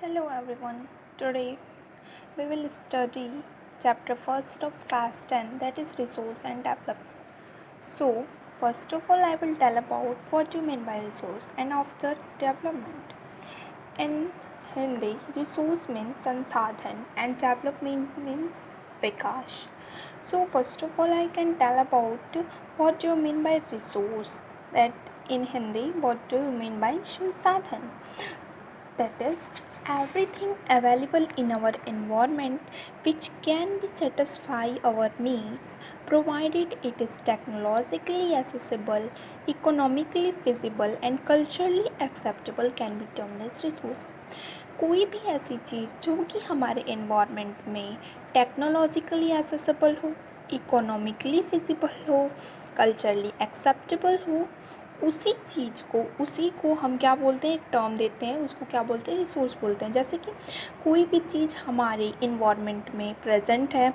Hello everyone. Today we will study chapter first of class 10, that is resource and development. So first of all I will tell about what you mean by resource and after development. In Hindi, resource means संसाधन and development means Vikas. So first of all I can tell about what do you mean by resource, that in Hindi what do you mean by संसाधन, that is everything available in our environment which can be satisfy our needs provided it is technologically accessible, economically feasible and culturally acceptable can be termed as resource. कोई भी ऐसी चीज़ जो कि हमारे environment में technologically accessible हो, economically feasible हो, culturally acceptable हो, उसी को हम क्या बोलते हैं, एक टर्म देते हैं, उसको क्या बोलते हैं, रिसोर्स बोलते हैं. जैसे कि कोई भी चीज़ हमारे इन्वायरमेंट में प्रेजेंट है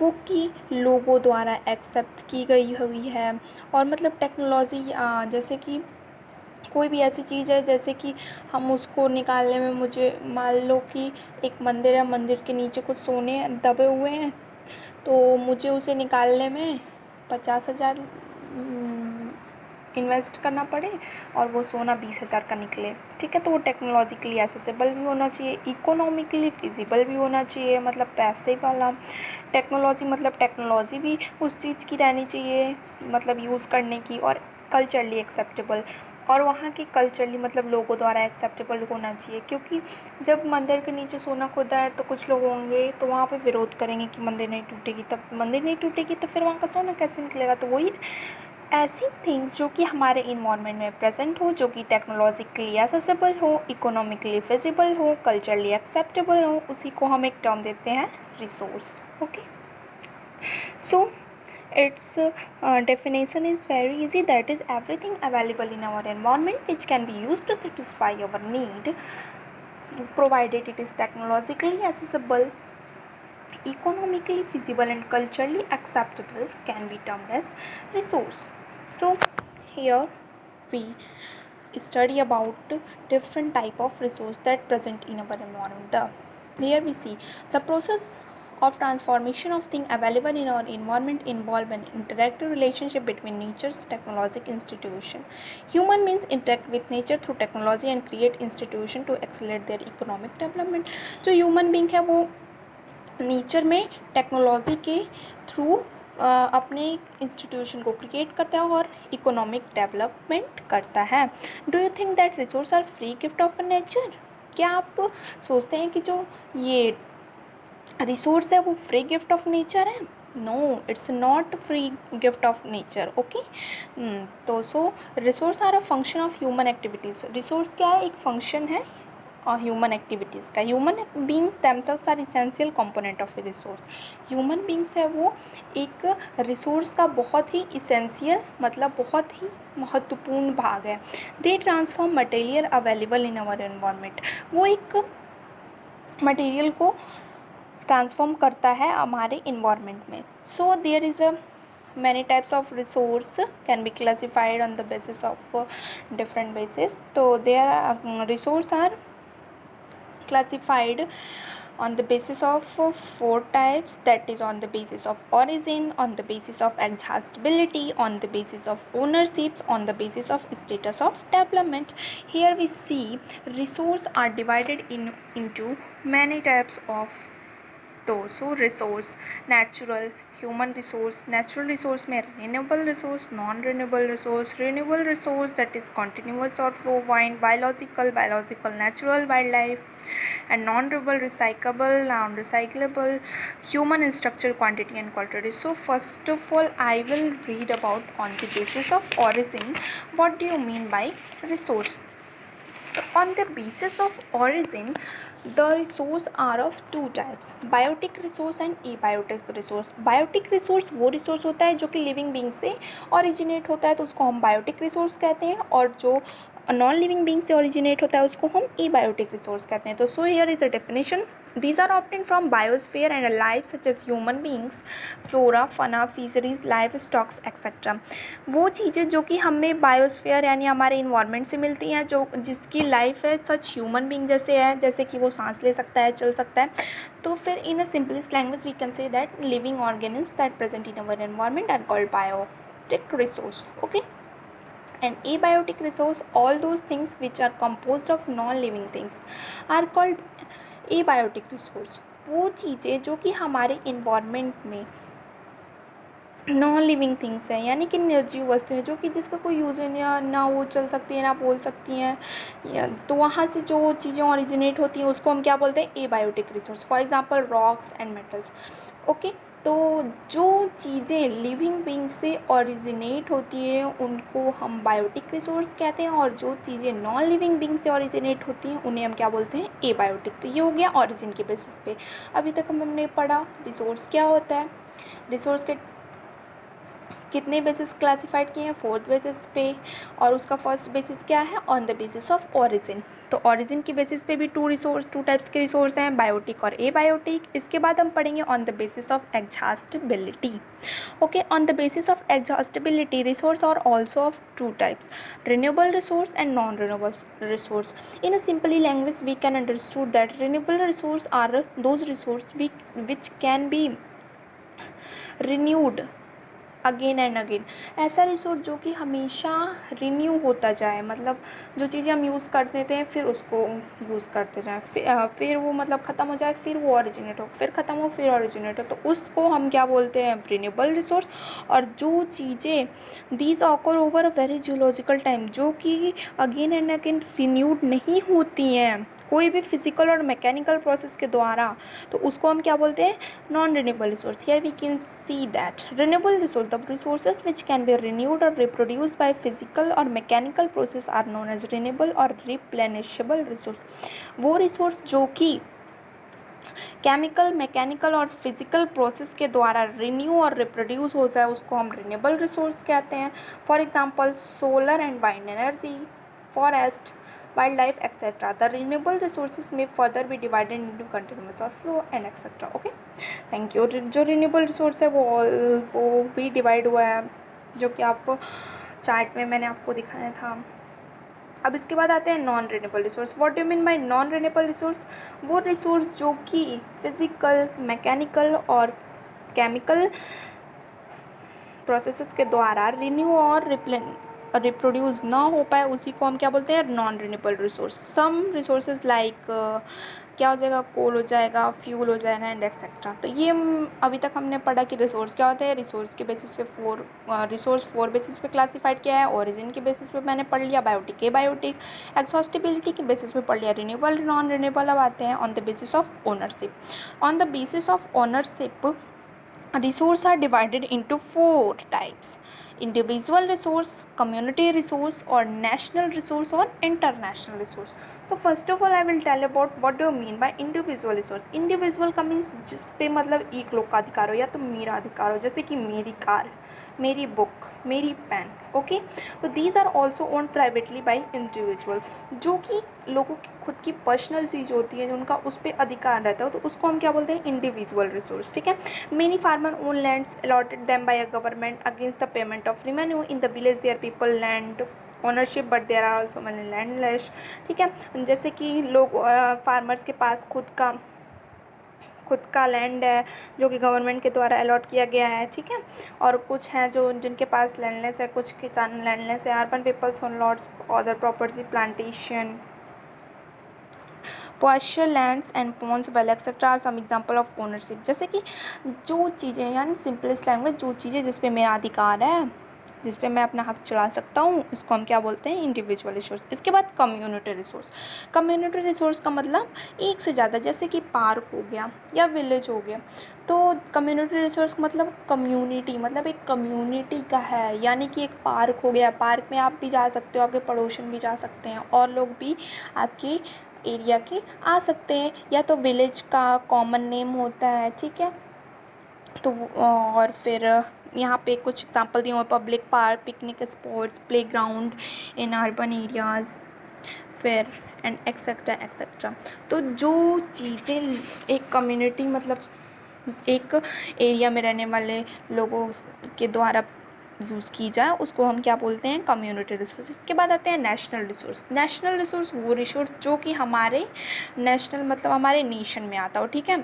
वो कि लोगों द्वारा एक्सेप्ट की गई हुई है, और मतलब टेक्नोलॉजी जैसे कि कोई भी ऐसी चीज़ है जैसे कि हम उसको निकालने में, मुझे मान लो कि एक मंदिर है, मंदिर के नीचे कुछ सोने दबे हुए हैं, तो मुझे उसे निकालने में 50,000 इन्वेस्ट करना पड़े और वो सोना 20,000 का निकले. ठीक है, तो वो टेक्नोलॉजिकली एक्सेसिबल भी होना चाहिए, इकोनॉमिकली फिजिबल भी होना चाहिए, मतलब पैसे वाला टेक्नोलॉजी, मतलब टेक्नोलॉजी भी उस चीज़ की रहनी चाहिए, मतलब यूज़ करने की, और कल्चरली एक्सेप्टेबल, और वहाँ की कल्चरली मतलब लोगों द्वारा एक्सेप्टेबल होना चाहिए. क्योंकि जब मंदिर के नीचे सोना खुदा है तो कुछ लोग होंगे तो वहाँ पे विरोध करेंगे कि मंदिर नहीं टूटेगी, तब मंदिर नहीं टूटेगी तो फिर वहाँ का सोना कैसे निकलेगा. तो वही ऐसी थिंग्स जो कि हमारे इन्वायरमेंट में प्रेजेंट हो, जो कि टेक्नोलॉजिकली एक्सेसिबल हो, इकोनॉमिकली फिजिबल हो, कल्चरली एक्सेप्टेबल हो, उसी को हम एक टर्म देते हैं resource. Okay, so its definition is very easy, that is everything available in our environment which can be used to satisfy our need provided it is technologically accessible, economically feasible and culturally acceptable can be termed as resource. So here we study about different type of resource that present in our environment. Here we see the process of transformation of thing available in our environment involve an interactive relationship between nature's technological institution. Human means interact with nature through technology and create institution to accelerate their economic development. जो human being है वो nature में technology के through अपने institution को create करता है और इकोनॉमिक डेवलपमेंट करता है. Do you think that resource are free gift of nature? क्या आप सोचते हैं कि जो ये रिसोर्स है वो फ्री गिफ्ट ऑफ नेचर है? No, it's not free gift of nature. Okay, तो so resource are a function of human activities. Resource क्या है? एक फंक्शन है और ह्यूमन एक्टिविटीज़ का. Human beings themselves are essential component of a resource. Human beings है वो एक रिसोर्स का बहुत ही इसेंशियल, मतलब बहुत ही महत्वपूर्ण भाग है. They transform material available in our environment. वो एक मटेरियल को ट्रांसफॉर्म करता है हमारे इन्वायरमेंट में. So there is a many types of resource can be classified on the basis of different basis. So their resource are classified on the basis of four types, that is on the basis of origin, on the basis of accessibility, on the basis of ownerships, on the basis of status of development. Here we see resource are divided into many types of those. So resource, natural, human resource. Natural resource में renewable resource, non renewable resource. Renewable resource that is continuous or flow wind, biological, natural, wildlife, and non renewable, recyclable, non recyclable, human in structure, quantity and quality. So first of all I will read about on the basis of origin what do you mean by resource. On the basis of origin, the resource are of two types, biotic resource and abiotic resource. Biotic resource वो resource होता है जो कि living being से originate होता है तो उसको हम biotic resource कहते हैं, और जो नॉन लिविंग बींग से ओरिजिनेट होता है उसको हम एबायोटिक रिसोर्स कहते हैं। तो so here is the definition, these are obtained from biosphere and alive such as human beings, flora, fauna, fisheries, livestock etc. वो चीज़ें जो कि हमें बायोस्फीयर यानी हमारे इन्वायरमेंट से मिलती हैं, जो जिसकी लाइफ है सच ह्यूमन बींग जैसे है, जैसे कि वो सांस ले सकता है, चल सकता है। तो फिर in a simplest language we can say that living organism that present in our environment are called biotic resource. Okay, and abiotic resource, all those things which are composed of non-living things are called abiotic resource। वो चीज़ें जो कि हमारे environment में non living things हैं, यानी कि निर्जीव वस्तुएं जो कि जिसका कोई यूज़ ना वो चल सकती है ना बोल सकती हैं, तो वहाँ से जो चीज़ें ओरिजिनेट होती हैं उसको हम क्या बोलते हैं, abiotic resource. For example rocks and metals. Okay, तो जो चीज़ें लिविंग बींग से ओरिजिनेट होती हैं उनको हम बायोटिक रिसोर्स कहते हैं, और जो चीज़ें नॉन लिविंग बींग से ओरिजिनेट होती हैं उन्हें हम क्या बोलते हैं, एबायोटिक। तो ये हो गया ओरिजिन के बेसिस पे। अभी तक हमने पढ़ा रिसोर्स क्या होता है, रिसोर्स के कितने बेसिस क्लासिफाइड किए हैं, 4th बेसिस पे, और उसका फर्स्ट बेसिस क्या है, on the basis of origin. तो ओरिजिन की बेसिस पे भी टू टाइप्स के रिसोर्स हैं, बायोटिक और एबायोटिक। इसके बाद हम पढ़ेंगे on the basis of exhaustibility. Okay, on the basis of exhaustibility resource are also of two types, renewable resource and non renewable resource. In a simply language we can understood that renewable resource are those resource which can be renewed again and again. ऐसा resource जो कि हमेशा renew होता जाए, मतलब जो चीज़ें हम यूज़ करते थे फिर उसको यूज़ करते जाएँ, फिर वो मतलब ख़त्म हो जाए, फिर वो ओरिजिनेट हो, फिर ख़त्म हो, फिर ओरिजिनेट हो, तो उसको हम क्या बोलते हैं, रिन्यूएबल रिसोर्स। और जो चीज़ें these occur over a very geological time, जो कि अगेन एंड अगेन रिन्यूड नहीं होती हैं कोई भी फिजिकल और मैकेनिकल प्रोसेस के द्वारा, तो उसको हम क्या बोलते हैं, non renewable resource. Here we can see that renewable resource, the resources which can be renewed और रिप्रोड्यूस बाय फिजिकल और mechanical process are known as renewable और रिप्लेनिशेबल रिसोर्स। वो रिसोर्स जो कि केमिकल, मैकेनिकल और फिजिकल प्रोसेस के द्वारा renew और रिप्रोड्यूस हो जाए उसको हम रिन्यूएबल रिसोर्स कहते हैं। For example solar and wind energy, forest, wild life etcetera. The renewable resources में फर्दर भी डिवाइडेड इनटू कंटिन्यूअस और flow and etcetera. Okay, thank you. जो रिन्यूएबल रिसोर्स है वो भी डिवाइड हुआ है, जो कि आपको चार्ट में मैंने आपको दिखाया था। अब इसके बाद आते हैं non renewable resource. What do mean bye non renewable resource, वो रिसोर्स जो कि फिजिकल, मैकेनिकल और केमिकल प्रोसेसेस के द्वारा रिन्यू और रिप्रोड्यूस ना हो पाए, उसी को हम क्या बोलते हैं, नॉन रिन्यूएबल रिसोर्स। सम रिसोर्सेज लाइक क्या हो जाएगा, कोल हो जाएगा, फ्यूल हो जाएगा एंड एक्सेट्रा। तो ये अभी तक हमने पढ़ा कि रिसोर्स क्या होता है। रिसोर्स के बेसिस पे रिसोर्स 4 बेसिस पे क्लासिफाइड किया है। ओरिजिन के बेसिस पे मैंने पढ़ लिया बायोटिक, एबायोटिक। एक्सॉस्टिबिलिटी के बेसिस पे पढ़ लिया रिन्यूएबल, नॉन रिन्यूएबल। अब आते हैं on the basis of ownership. On the basis of ownership resources are divided into 4 types: individual resource, community resource, or national resource, or international resource. तो first of all I will tell about what do mean by individual resource. Individual का means जिस पे मतलब एक लोग का अधिकार हो या तो मेरा अधिकार हो, जैसे कि मेरी कार, मेरी बुक, मेरी पेन। ओके, तो these are also own privately by individual, जो कि लोगों की खुद की पर्सनल चीज़ होती है, जो उनका उस पर अधिकार रहता है, तो उसको हम क्या बोलते हैं, इंडिविजुअल रिसोर्स। ठीक है, many farmer own lands allotted them by a government against the payment of revenue. In the village there people land ownership but there are also many landless. ठीक है, जैसे कि लोग फार्मर्स के पास खुद का लैंड है जो कि गवर्नमेंट के द्वारा अलॉट किया गया है। ठीक है, और कुछ हैं जो जिनके पास लैंडलेस है, कुछ किसान लैंडलेस है। Urban peoples own lots other property plantation pasture lands and ponds well etcetera are some example of ownership. जैसे कि जो चीज़ें, यानी सिंपलेस्ट लैंग्वेज, जो चीज़ें जिस पे मेरा अधिकार है, जिस पे मैं अपना हक चला सकता हूँ, इसको हम क्या बोलते हैं, इंडिविजुअल रिसोर्स। इसके बाद कम्युनिटी रिसोर्स। कम्युनिटी रिसोर्स का मतलब एक से ज़्यादा, जैसे कि पार्क हो गया या विलेज हो गया। तो कम्युनिटी रिसोर्स मतलब कम्युनिटी, मतलब एक कम्युनिटी का है, यानी कि एक पार्क हो गया, पार्क में आप भी जा सकते हो, आपके पड़ोसन भी जा सकते हैं, और लोग भी आपके एरिया के आ सकते हैं, या तो विलेज का कॉमन नेम होता है। ठीक है, तो और फिर यहाँ पे कुछ एग्जांपल दिए हुए, public park, picnic spots, playground in urban areas, फिर एंड एक्सेट्रा एक्सेट्रा। तो जो चीज़ें एक कम्युनिटी मतलब एक एरिया में रहने वाले लोगों के द्वारा यूज़ की जाए उसको हम क्या बोलते हैं, कम्युनिटी रिसोर्स। इसके बाद आते हैं नेशनल रिसोर्स। नेशनल रिसोर्स वो रिसोर्स जो कि हमारे नेशनल मतलब हमारे नेशन में आता हो, ठीक है,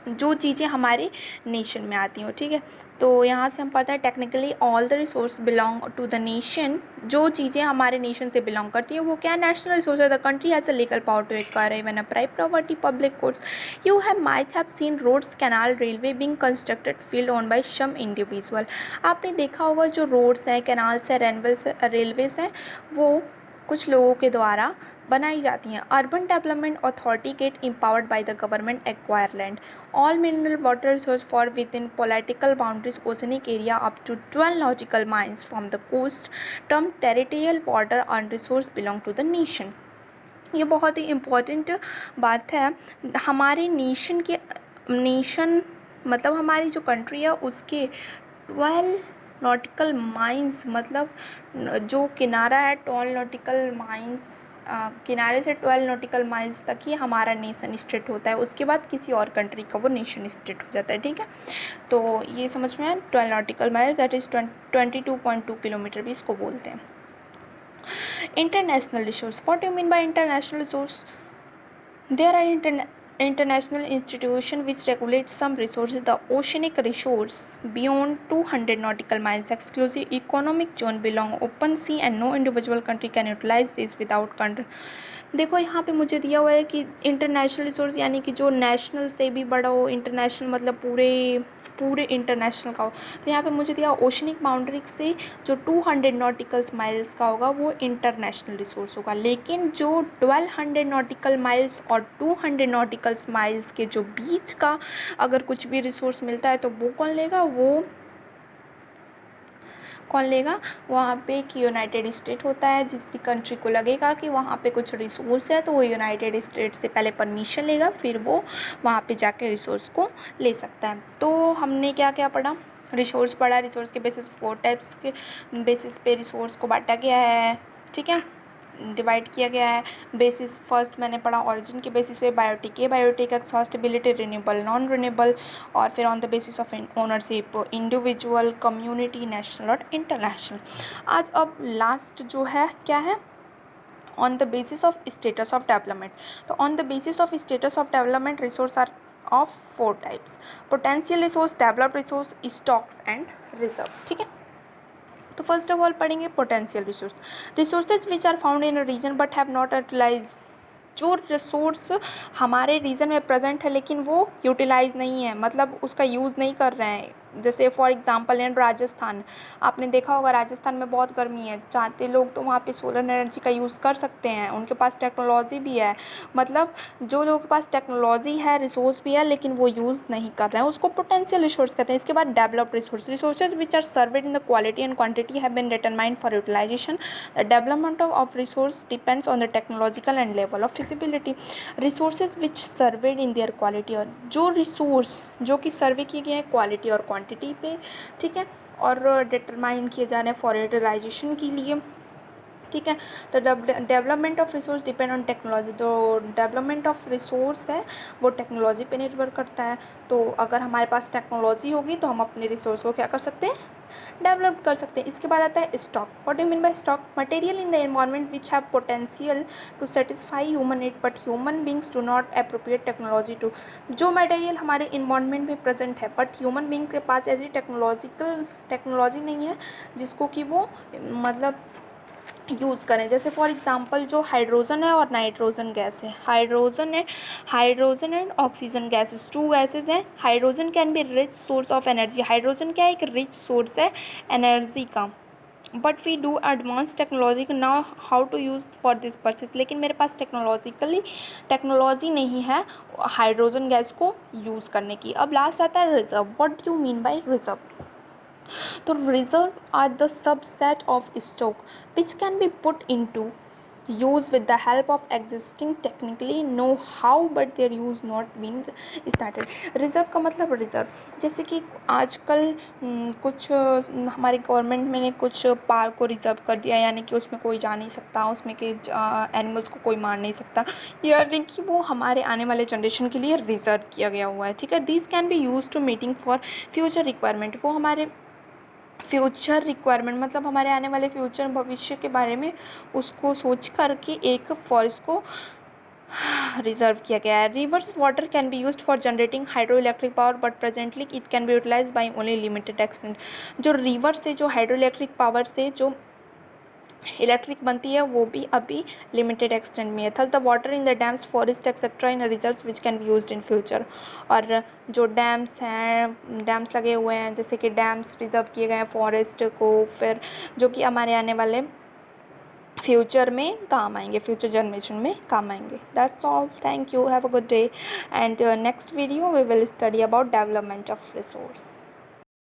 जो चीज़ें हमारे नेशन में आती हो, ठीक है। तो यहाँ से हम पता है technically all the resource belong to the nation. जो चीज़ें हमारे नेशन से बिलोंग करती हैं वो क्या नेशनल रिसोर्स है। The country has a legal power to acquire even a private property public goods. You have might have seen roads, canal, railway being constructed field own by some individual. आपने देखा होगा जो roads हैं, canals हैं, railways हैं, वो कुछ लोगों के द्वारा बनाई जाती हैं। Urban development authority get empowered by the government acquire land. All mineral water resource for within political boundaries oceanic area up to 12 nautical miles from the coast termed territorial water and resource belong to the nation. ये बहुत ही important बात है। हमारे nation मतलब हमारी जो country है उसके 12 नॉटिकल माइल्स मतलब जो किनारा है 12 नॉटिकल माइल्स, किनारे से 12 नॉटिकल माइल्स तक ही हमारा नेशन स्टेट होता है। उसके बाद किसी और कंट्री का वो नेशन स्टेट हो जाता है, ठीक है। तो ये समझ में आया, 12 nautical miles that is 22.2 kilometre भी इसको बोलते हैं। International resource. What do you mean by international resource? There are international institutions which regulate some resources. The oceanic resource beyond 200 nautical miles exclusive economic zone belong open sea and no individual country can utilize this without country. देखो यहाँ पे मुझे दिया हुआ है कि international resource यानी कि जो नेशनल से भी बड़ा हो, इंटरनेशनल मतलब पूरे इंटरनेशनल का हो। तो यहाँ पे मुझे दिया ओशनिक बाउंड्री से जो 200 नॉटिकल्स माइल्स का होगा वो इंटरनेशनल रिसोर्स होगा। लेकिन जो 1200 नॉटिकल माइल्स और 200 नॉटिकल्स माइल्स के जो बीच का अगर कुछ भी रिसोर्स मिलता है तो वो कौन लेगा, वहाँ पे एक यूनाइटेड स्टेट होता है। जिस भी कंट्री को लगेगा कि वहाँ पे कुछ रिसोर्स है तो वो यूनाइटेड स्टेट से पहले परमिशन लेगा, फिर वो वहाँ पे जाके रिसोर्स को ले सकता है। तो हमने क्या क्या पढ़ा, रिसोर्स पढ़ा। रिसोर्स के बेसिस 4 टाइप्स के बेसिस पे रिसोर्स को बांटा गया है, ठीक है, डिवाइड किया गया है। बेसिस फर्स्ट मैंने पढ़ा ऑरिजिन के बेसिस पे biotic exhaustibility, renewable, non renewable, और फिर on the basis of ownership, individual, community, national और इंटरनेशनल। आज अब लास्ट जो है क्या है, on the basis of status of development. तो on the basis of status of development resource are of 4 types, potential resource, developed resource, stocks and reserve, ठीक है। तो फर्स्ट ऑफ ऑल पढ़ेंगे potential resource. Resources which are found in a reason but have not utilize. जो resource हमारे region में present है लेकिन वो यूटिलाइज नहीं है, मतलब उसका यूज़ नहीं कर रहे हैं। जैसे फॉर एग्जांपल इन राजस्थान, आपने देखा होगा राजस्थान में बहुत गर्मी है, चाहते लोग तो वहाँ पे सोलर एनर्जी का यूज़ कर सकते हैं, उनके पास टेक्नोलॉजी भी है। मतलब जो लोगों के पास टेक्नोलॉजी है, रिसोर्स भी है, लेकिन वो यूज़ नहीं कर रहे हैं, उसको पोटेंशियल रिसोर्स कहते हैं। इसके बाद developed resource, resources which are surveyed in the quality and quantity have been determined for utilization. The development of resource depends on the technological and level of feasibility. Resources which surveyed in their quality, और जो resource जो कि सर्वे किए गए हैं quality और quantity पे, ठीक है, और डिटरमाइन किए जा रहे हैं फॉर यूटिलाइजेशन के लिए, ठीक है। तो development of resource depend on technology. तो डेवलपमेंट ऑफ रिसोर्स है वो टेक्नोलॉजी पे निर्भर करता है। तो अगर हमारे पास टेक्नोलॉजी होगी तो हम अपने रिसोर्स को क्या कर सकते हैं, डेवलप कर सकते हैं। इसके बाद आता है stock. What do mean by stock, material in the environment which have potential to satisfy human need but human beings do not appropriate technology to. जो मटेरियल हमारे इन्वायरमेंट में प्रेजेंट है बट ह्यूमन बींग के पास ऐसी technology नहीं है जिसको कि वो मतलब यूज़ करें। जैसे फॉर एग्जांपल जो हाइड्रोजन है और नाइट्रोजन गैस है, hydrogen and oxygen gases, 2 gases हैं। Hydrogen can be rich source of energy, hydrogen क्या है, एक रिच सोर्स है एनर्जी का। But we do advance technology now how to use for this purpose, लेकिन मेरे पास टेक्नोलॉजी नहीं है हाइड्रोजन गैस को यूज़ करने की। अब लास्ट आता है reserve. What do mean by reserve, तो reserve are the subset of stock which can be put into use with the help of existing technically know how but their use not been started। Reserve का मतलब reserve, जैसे कि आजकल कुछ हमारी government ने कुछ पार्क को रिज़र्व कर दिया, यानी कि उसमें कोई जा नहीं सकता, उसमें के एनिमल्स को कोई मार नहीं सकता, यानी कि वो हमारे आने वाले जनरेशन के लिए रिज़र्व किया गया हुआ है, ठीक है। This can be use to meeting for future requirement, वो हमारे फ्यूचर रिक्वायरमेंट मतलब हमारे आने वाले फ्यूचर भविष्य के बारे में उसको सोच करके एक फॉरेस्ट को रिजर्व किया गया है। Rivers water can be used for generating hydro electric power but presently it can be utilize by only limited extent. जो रिवर से जो हाइड्रो इलेक्ट्रिक पावर से जो इलेक्ट्रिक बनती है वो भी अभी लिमिटेड एक्सटेंट में है। थल the water in the dams forest etcetera in reserves which can be used in future. और जो डैम्स हैं, डैम्स लगे हुए हैं, जैसे कि डैम्स रिजर्व किए गए हैं फॉरेस्ट को, फिर जो कि हमारे आने वाले फ्यूचर में काम आएंगे, फ्यूचर जनरेशन में काम आएंगे। That's all, thank you, have a good day, and next video we will study about development of resource.